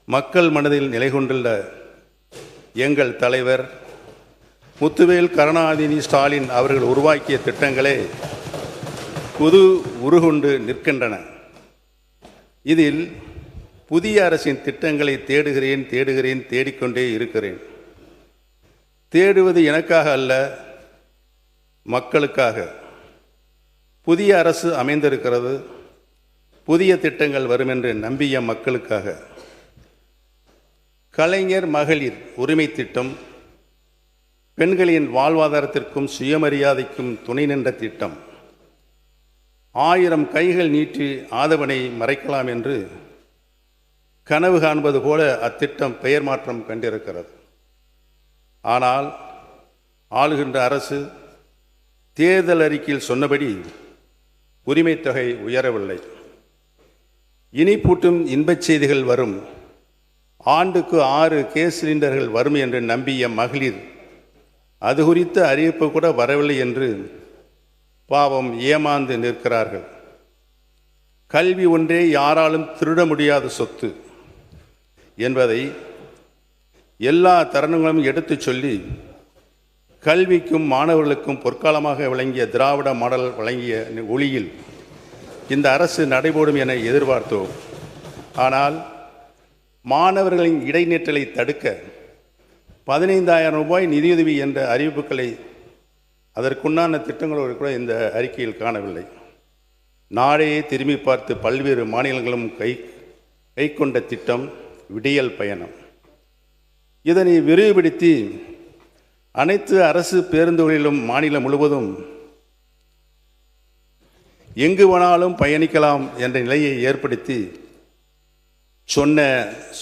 மக்கள் மனதில் நிலை கொண்டுள்ள எங்கள் தலைவர் முத்துவேல் கருணாநிதி ஸ்டாலின் அவர்கள் உருவாக்கிய திட்டங்களே புது உருகொண்டு நிற்கின்றன. இதில் புதிய அரசின் திட்டங்களை தேடுகிறேன் தேடிக்கொண்டே இருக்கிறேன். தேடுவது எனக்காக அல்ல, மக்களுக்காக. புதிய அரசு அமைந்திருக்கிறது, புதிய திட்டங்கள் வரும் என்று நம்பிய மக்களுக்காக. கலைஞர் மகளிர் உரிமை திட்டம் பெண்களின் வாழ்வாதாரத்திற்கும் சுயமரியாதைக்கும் துணை நின்ற திட்டம். 1000 கைகள் நீட்டி ஆதவனை மறைக்கலாம் என்று கனவு காண்பது போல அத்திட்டம் பெயர் மாற்றம் கண்டிருக்கிறது. ஆனால் ஆளுகின்ற அரசு தேர்தல் அறிக்கையில் சொன்னபடி உரிமை தொகை உயரவில்லை. இனிப்பூட்டும் இன்பச் செய்திகள் வரும், ஆண்டுக்கு 6 கேஸ் சிலிண்டர்கள் வரும் என்று நம்பிய மகளிர் அது குறித்த அறிவிப்பு கூட வரவில்லை என்று பாவம் ஏமாந்து நிற்கிறார்கள். கல்வி ஒன்றே யாராலும் திருட முடியாத சொத்து என்பதை எல்லா தருணங்களும் எடுத்துச் சொல்லி கல்விக்கும் மாணவர்களுக்கும் பொற்காலமாக விளங்கிய திராவிட மாடல் வழங்கிய ஒளியில் இந்த அரசு நடைபோடும் என எதிர்பார்த்தோம். ஆனால் மாணவர்களின் இடைநிற்றலை தடுக்க 15,000 ரூபாய் நிதியுதவி என்ற அறிவிப்புகளை அதற்குண்டான திட்டங்களோடு கூட இந்த அறிக்கையில் காணவில்லை. நாடே திரும்பி பார்த்து பல்வேறு மாநிலங்களும் கை கொண்ட திட்டம் விடியல் பயணம். இதனை விரிவுபடுத்தி அனைத்து அரசு பேருந்துகளிலும் மாநிலம் முழுவதும் எங்கு வேணாலும் பயணிக்கலாம் என்ற நிலையை ஏற்படுத்தி சொன்ன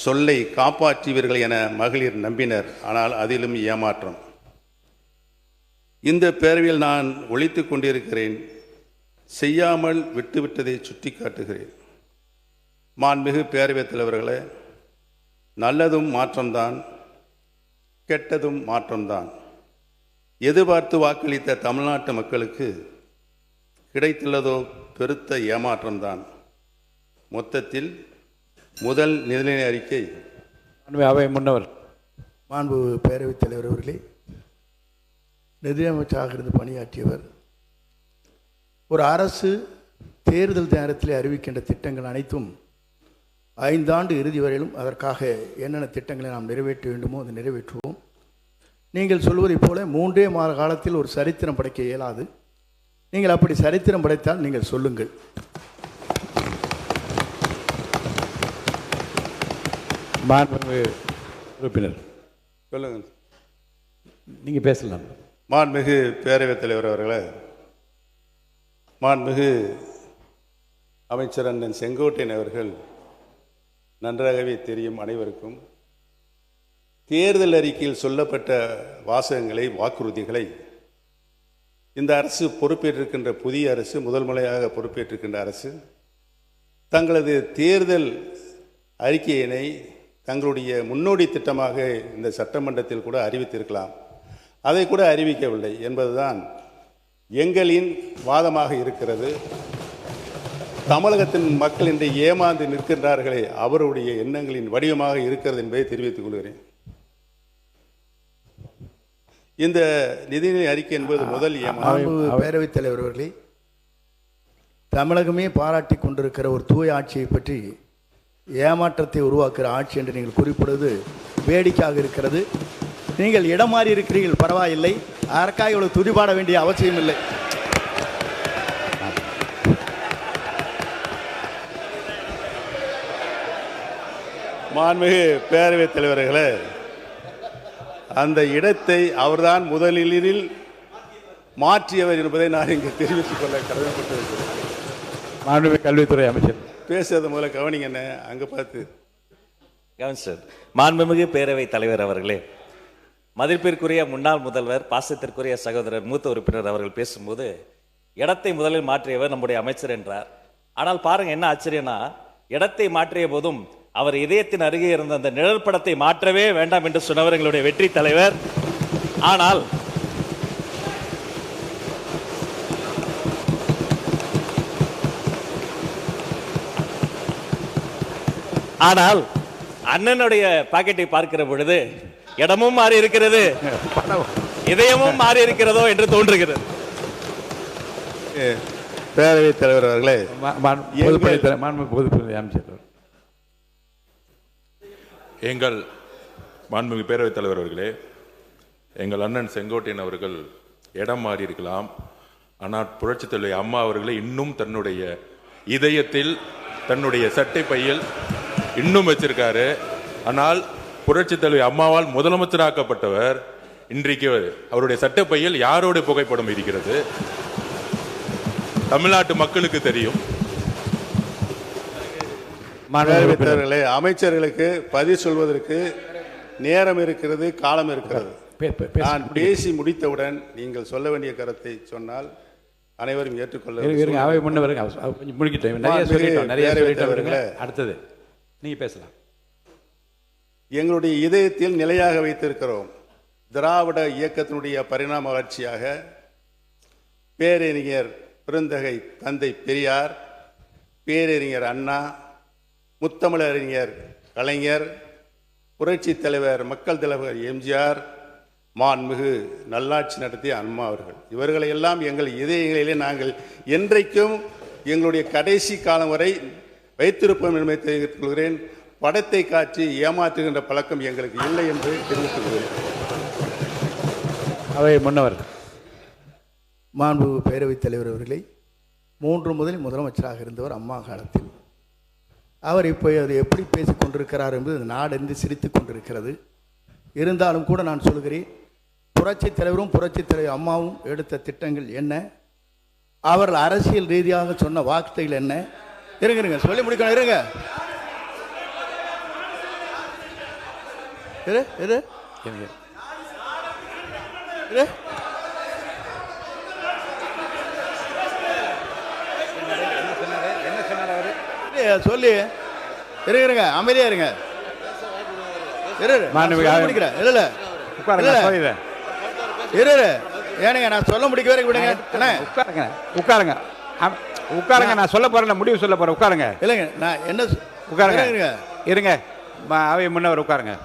சொல்லை காப்பாற்றுவீர்கள் என மகளிர் நம்பினர். ஆனால் அதிலும் ஏமாற்றம். இந்த பேரவையில் நான் ஒழித்து கொண்டிருக்கிறேன், செய்யாமல் விட்டுவிட்டதை சுட்டி காட்டுகிறேன். மாண்புமிகு பேரவைத் தலைவர்களே, நல்லதும் மாற்றம்தான், கெட்டதும் மாற்றம்தான். எதிர்பார்த்து வாக்களித்த தமிழ்நாட்டு மக்களுக்கு கிடைத்துள்ளதோ பெருத்த ஏமாற்றம்தான். மொத்தத்தில் முதல் நிதிநிலை அறிக்கை. அவை முன்னவர் மாண்பு பேரவைத் தலைவர் அவர்களே, நிதியமைச்சராக இருந்து பணியாற்றியவர். ஒரு அரசு தேர்தல் நேரத்தில் அறிவிக்கின்ற திட்டங்கள் அனைத்தும் 5 ஆண்டு இறுதி வரையிலும் அதற்காக என்னென்ன திட்டங்களை நாம் நிறைவேற்ற வேண்டுமோ அதை நிறைவேற்றுவோம். நீங்கள் சொல்வதைப் போல 3 மாத காலத்தில் ஒரு சரித்திரம் படைக்க இயலாது. நீங்கள் அப்படி சரித்திரம் படைத்தால் நீங்கள் சொல்லுங்கள். உறுப்பினர் சொல்லுங்கள். நீங்கள் பேசலாம். மாண்புமிகு பேரவைத் தலைவர் அவர்களே, மாண்புமிகு அமைச்சர் அண்ணன் செங்கோட்டையன் அவர்கள் நன்றாகவே தெரியும் அனைவருக்கும். தேர்தல் அறிக்கையில் சொல்லப்பட்ட வாசகங்களை, வாக்குறுதிகளை இந்த அரசு பொறுப்பேற்றிருக்கின்ற புதிய அரசு, முதல் முறையாக பொறுப்பேற்றிருக்கின்ற அரசு தங்களது தேர்தல் அறிக்கையினை தங்களுடைய முன்னோடி திட்டமாக இந்த சட்டமன்றத்தில் கூட அறிவித்திருக்கலாம். அதை கூட அறிவிக்கவில்லை என்பதுதான் எங்களின் வாதமாக இருக்கிறது. தமிழகத்தின் மக்கள் இன்று ஏமாந்து நிற்கின்றார்களே, அவருடைய எண்ணங்களின் வடிவமாக இருக்கிறது என்பதை தெரிவித்துக் கொள்கிறேன். இந்த நிதிநிலை அறிக்கை என்பது முதல் ஏமாற்றம். பேரவைத் தலைவர் அவர்களே, தமிழகமே பாராட்டி கொண்டிருக்கிற ஒரு தூய ஆட்சியை பற்றி ஏமாற்றத்தை உருவாக்குகிற ஆட்சி என்று நீங்கள் குறிப்பிடுவது வேடிக்கையாக இருக்கிறது. நீங்கள் இடம் மாறி இருக்கிறீர்கள், பரவாயில்லை. அதற்காக இவ்வளவு துதிபாட வேண்டிய அவசியம் இல்லை. மாண்புமிகு பேரவைத் தலைவர்களே, அந்த இடத்தை அவர்தான் முதலில் மாற்றியவர் என்பதை நான் இங்கு தெரிவித்துக் கொள்ள கடமைப்பட்டிருக்கிறேன். மாண்புமிகு கல்வித்துறை அமைச்சர் பேசுறது முதல்ல கவனிங்க. என்ன அங்கே பார்த்து கவனிச்சர். மாண்புமிகு பேரவைத் தலைவர் அவர்களே, மதிப்பிற்குரிய முன்னாள் முதல்வர், பாசத்திற்குரிய சகோதரர் மூத்த உறுப்பினர் அவர்கள் பேசும்போது இடத்தை முதலில் மாற்றியவர் நம்முடைய அமைச்சர் என்றார். ஆனால் பாருங்க என்ன ஆச்சரியம்னா, இடத்தை மாற்றிய போதும் அவர் இதயத்தின் அருகே இருந்த அந்த நிழல் படத்தை மாற்றவே வேண்டாம் என்று சொன்னவர் எங்களுடைய வெற்றி தலைவர். ஆனால் அண்ணனுடைய பாக்கெட்டை பார்க்கிற பொழுது இடமும் மாறி இருக்கிறது, இதயமும் மாறி இருக்கிறதோ என்று தோன்றுகிறது. பேரவைத் தலைவர் அவர்களே, பொதுப்பணி அமைச்சர் எங்கள் மாண்புமிகு பேரவைத் தலைவர் அவர்களே, எங்கள் அண்ணன் செங்கோட்டையன் அவர்கள் இடம் மாறி இருக்கலாம், ஆனால் புரட்சித் தலைவி அம்மா அவர்களை இன்னும் தன்னுடைய இதயத்தில் தன்னுடைய சட்டை பையில் இன்னும் வச்சிருக்காரு. ஆனால் புரட்சித் தலைவி அம்மாவால் முதலமைச்சராக்கப்பட்டவர் இன்றைக்கு அவருடைய சட்டை பையில் யாரோட புகைப்படம் இருக்கிறது தமிழ்நாட்டு மக்களுக்கு தெரியும். பேரவைத் தலைவர்களே, அமைச்சர்களுக்கு பதில் சொல்வதற்கு நேரம் இருக்கிறது, காலம் இருக்கிறது. நான் பேசி முடித்தவுடன் நீங்கள் சொல்ல வேண்டிய கருத்தை சொன்னால் அனைவரும் ஏற்றுக்கொள்ள. அவை முன்னவருங்க, கொஞ்சம் முடிக்கிட்டோம், நிறைய சொல்லிட்டோம், நிறைய சொல்லிட்டோம். அடுத்தது நீங்க பேசலாம். எங்களுடைய இதயத்தில் நிலையாக வைத்திருக்கிறோம். திராவிட இயக்கத்தினுடைய பரிணாம வளர்ச்சியாக பேரறிஞர் பெருந்தகை தந்தை பெரியார், பேரறிஞர் அண்ணா, முத்தமிழறிஞர் கலைஞர், புரட்சி தலைவர் மக்கள் தலைவர் எம்ஜிஆர், மாண்புமிகு நல்லாட்சி நடத்திய அம்மா அவர்கள், இவர்களை எல்லாம் எங்கள் இதயங்களிலே நாங்கள் என்றைக்கும் எங்களுடைய கடைசி காலம் வரை வைத்திருப்போம் என்பதை தெரிவித்துக் கொள்கிறேன். படத்தை காட்சி ஏமாற்றுகின்ற பழக்கம் எங்களுக்கு இல்லை என்று தெரிவித்துக் கொள்கிறேன். அவை முன்னவர். மாண்புமிகு பேரவைத் தலைவர் அவர்களை 3 முதலில் முதலமைச்சராக இருந்தவர் அம்மா காலத்தில். அவர் இப்போ அதை எப்படி பேசிக் கொண்டிருக்கிறார் என்பது நாடென்று சிரித்து கொண்டிருக்கிறது. இருந்தாலும் கூட நான் சொல்கிறேன், புரட்சித் தலைவரும் புரட்சித் தலைவர் அம்மாவும் எடுத்த திட்டங்கள் என்ன, அவர்கள் அரசியல் ரீதியாக சொன்ன வார்த்தைகள் என்ன? இருங்க சொல்லி முடிக்கணும். இருங்க சொல்லி இருங்க, அமைதியா இருங்க. ஏனுங்க நான் சொல்ல முடிக்க வரைக்கும் விடுங்க. உட்காருங்க உட்காருங்க, நான் சொல்ல போறேன், முடிவு சொல்ல போறேன். உட்காருங்க. இல்லைங்க நான் என்ன உட்காருங்க இருங்க. அவை முன்னவர் உட்காருங்க.